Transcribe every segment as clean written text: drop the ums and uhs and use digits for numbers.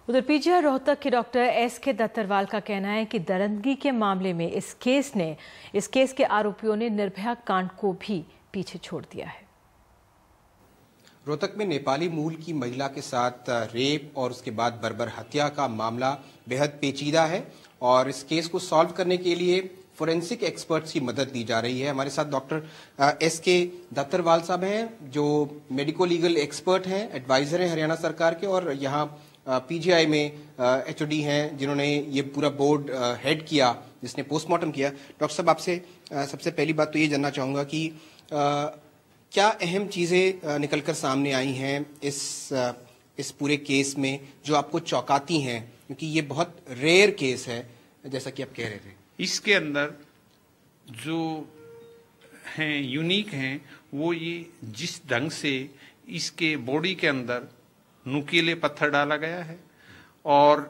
उधर पीजीआई रोहतक के doctor S K. Dattarwal का कहना है कि दरिंदगी के मामले में इस केस के आरोपियों ने निर्भया कांड को भी पीछे छोड़ दिया है। रोहतक में नेपाली मूल की महिला के साथ रेप और उसके बाद बर्बर हत्या का मामला बेहद पेचीदा है और इस केस को सॉल्व करने के लिए फोरेंसिक एक्सपर्ट्स की मदद ली जा रही है। हमारे साथ डॉक्टर एस.के. दत्तरवाल साहब हैं जो मेडिको लीगल एक्सपर्ट हैं, एडवाइजर हैं हरियाणा सरकार के और यहाँ पीजीआई में एचओडी हैं जिन्होंने ये पूरा बोर्ड हेड किया जिसने पोस्टमार्टम किया। डॉक्टर साहब आपसे सबसे पहली बात तो ये जानना चाहूँगा कि क्या अहम चीज़ें निकलकर सामने आई हैं इस पूरे केस में जो आपको चौंकाती हैं, क्योंकि ये बहुत रेयर केस है जैसा कि आप कह रहे थे। इसके अंदर जो हैं यूनिक हैं वो ये जिस ढंग से इसके बॉडी के अंदर नुकीले पत्थर डाला गया है और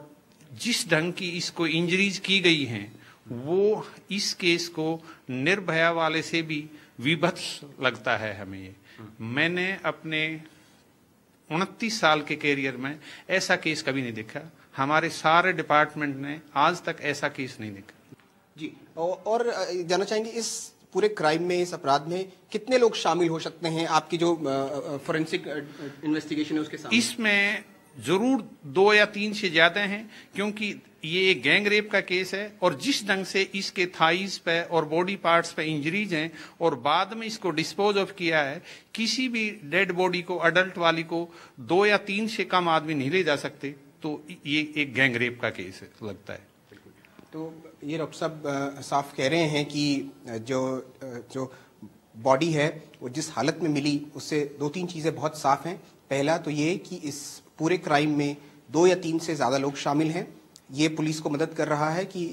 जिस ढंग की इसको इंजरीज की गई हैं वो इस केस को निर्भया वाले से भी विभत्स लगता है हमें। ये मैंने अपने 29 साल के कैरियर में ऐसा केस कभी नहीं देखा। हमारे सारे डिपार्टमेंट ने आज तक ऐसा केस नहीं देखा। जी, और जानना चाहेंगे इस पूरे क्राइम में, इस अपराध में कितने लोग शामिल हो सकते हैं? आपकी जो फोरेंसिक इन्वेस्टिगेशन है उसके सामने इसमें जरूर 2 या 3 से ज्यादा हैं, क्योंकि ये एक गैंग रेप का केस है और जिस ढंग से इसके थाइज पे और बॉडी पार्ट्स पे इंजरीज हैं और बाद में इसको डिस्पोज ऑफ किया है, किसी भी डेड बॉडी को, अडल्ट वाली को 2 या 3 से कम आदमी नहीं ले जा सकते। तो ये एक गैंग रेप का केस है लगता है। तो ये डॉक्टर साहब साफ कह रहे हैं कि जो बॉडी है वो जिस हालत में मिली उससे 2-3 चीज़ें बहुत साफ हैं। पहला तो ये कि इस पूरे क्राइम में 2 या 3 से ज़्यादा लोग शामिल हैं। ये पुलिस को मदद कर रहा है कि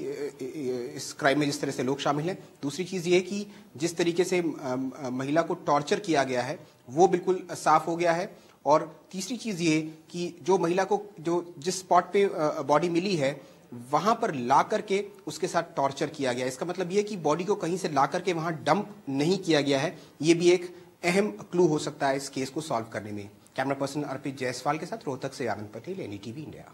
इस क्राइम में जिस तरह से लोग शामिल हैं। दूसरी चीज़ ये कि जिस तरीके से महिला को टॉर्चर किया गया है वो बिल्कुल साफ हो गया है। और तीसरी चीज़ ये कि जो महिला को जिस स्पॉट पे बॉडी मिली है वहां पर ला करके उसके साथ टॉर्चर किया गया। इसका मतलब ये कि बॉडी को कहीं से ला करके वहां डंप नहीं किया गया है। ये भी एक अहम क्लू हो सकता है इस केस को सॉल्व करने में। कैमरा पर्सन अर्पित जायसवाल के साथ रोहतक से आनंद पटेल, एनडीटीवी इंडिया।